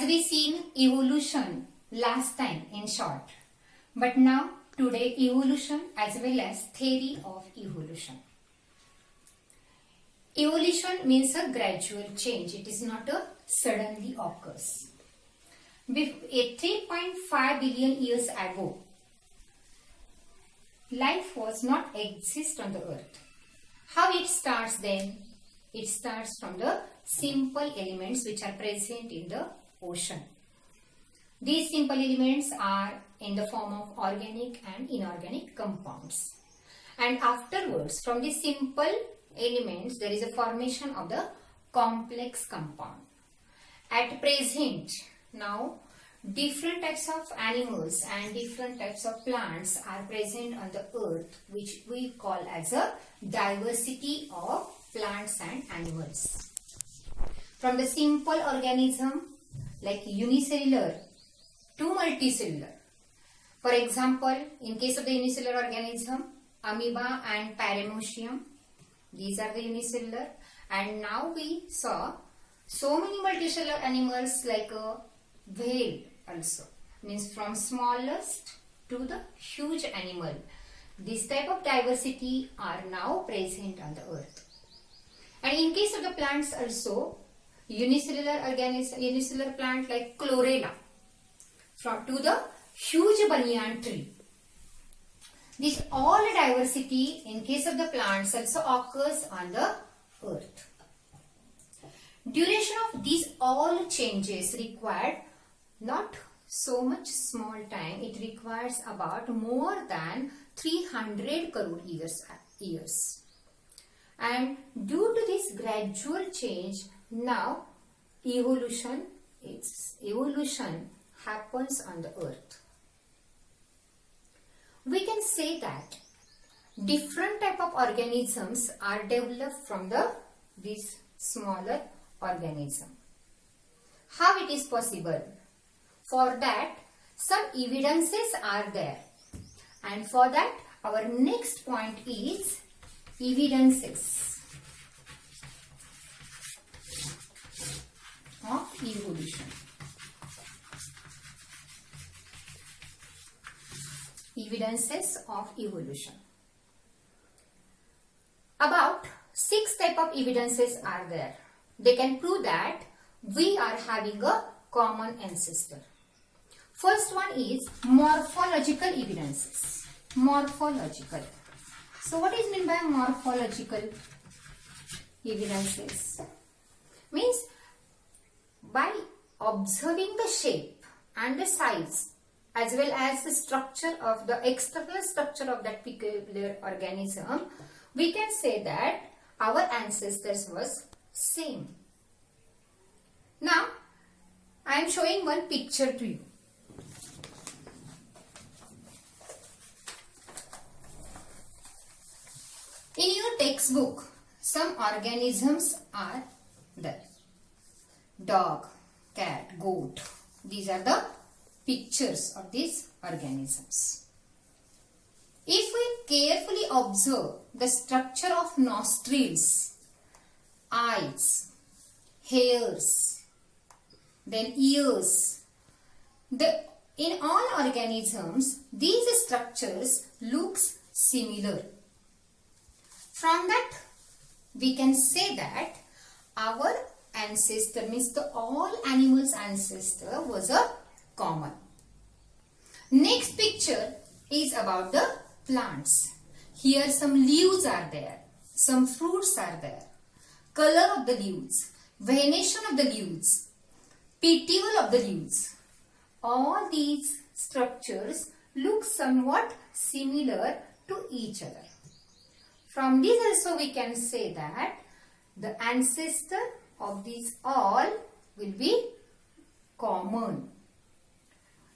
As we seen evolution last time in short, but now today evolution as well as theory of evolution. Evolution means a gradual change. It is not a suddenly occurs. 3.5 billion years ago, life was not exist on the earth. How it starts then? It starts from the simple elements which are present in the ocean. These simple elements are in the form of organic and inorganic compounds. And afterwards, from the simple elements, there is a formation of the complex compound. At present, now, different types of animals and different types of plants are present on the earth, which we call as a diversity of plants and animals. From the simple organism like unicellular to multicellular. For example, in case of the unicellular organism, amoeba and paramecium, these are the unicellular. And now we saw so many multicellular animals like a whale also, means from smallest to the huge animal. This type of diversity are now present on the earth. And in case of the plants also, unicellular plant like chlorella to the huge banyan tree. This all diversity in case of the plants also occurs on the earth. Duration of these all changes required not so much small time. It requires about more than 300 crore years. And due to this gradual change, now evolution happens on the earth. We can say that different type of organisms are developed from this smaller organism. How it is possible? For that, some evidences are there. And for that, our next point is evidences of evolution. Evidences of evolution. About 6 types of evidences are there. They can prove that we are having a common ancestor. First one is morphological evidences. Morphological. So what is meant by morphological evidences? Means by observing the shape and the size as well as the structure of the external structure of that particular organism, we can say that our ancestors was same. Now, I am showing one picture to you. In your textbook, some organisms are there. Dog, cat, goat. These are the pictures of these organisms. If we carefully observe the structure of nostrils, eyes, hairs, then ears, in all organisms, these structures looks similar. From that, we can say that our ancestor, means all animals' ancestor was a common. Next picture is about the plants. Here some leaves are there, some fruits are there, color of the leaves, venation of the leaves, petiole of the leaves. All these structures look somewhat similar to each other. From this also we can say that the ancestor of these all will be common.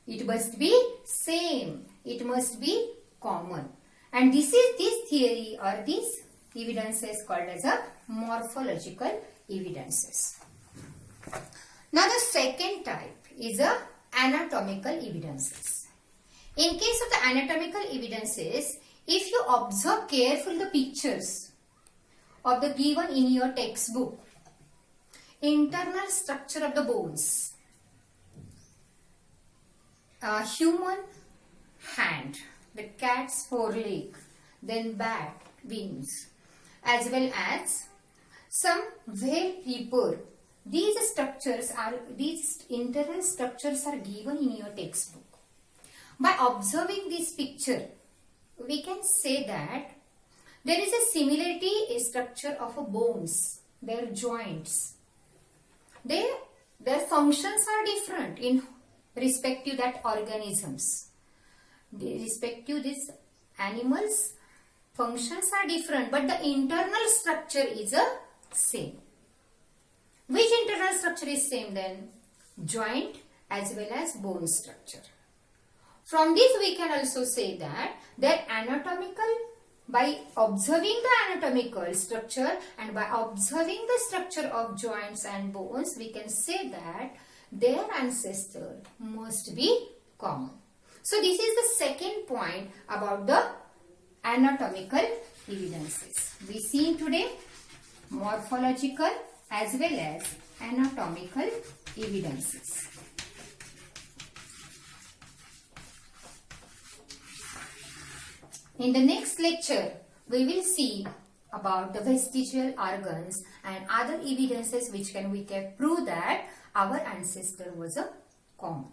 It must be same. It must be common. And this theory or these evidences called as a morphological evidences. Now the second type is a anatomical evidences. In case of the anatomical evidences, if you observe carefully the pictures of the given in your textbook, internal structure of the bones, human hand, the cat's foreleg, then bat, wings, as well as some whale paper. These internal structures are given in your textbook. By observing this picture, we can say that there is a similarity in structure of a bones, their joints. Their functions are different in respective that organisms. Respective these animals, functions are different, but the internal structure is the same. Which internal structure is same then? Joint as well as bone structure. From this we can also say that their by observing the anatomical structure and by observing the structure of joints and bones, we can say that their ancestor must be common. So this is the second point about the anatomical evidences. We see today morphological as well as anatomical evidences. In the next lecture, we will see about the vestigial organs and other evidences which we can prove that our ancestor was a common.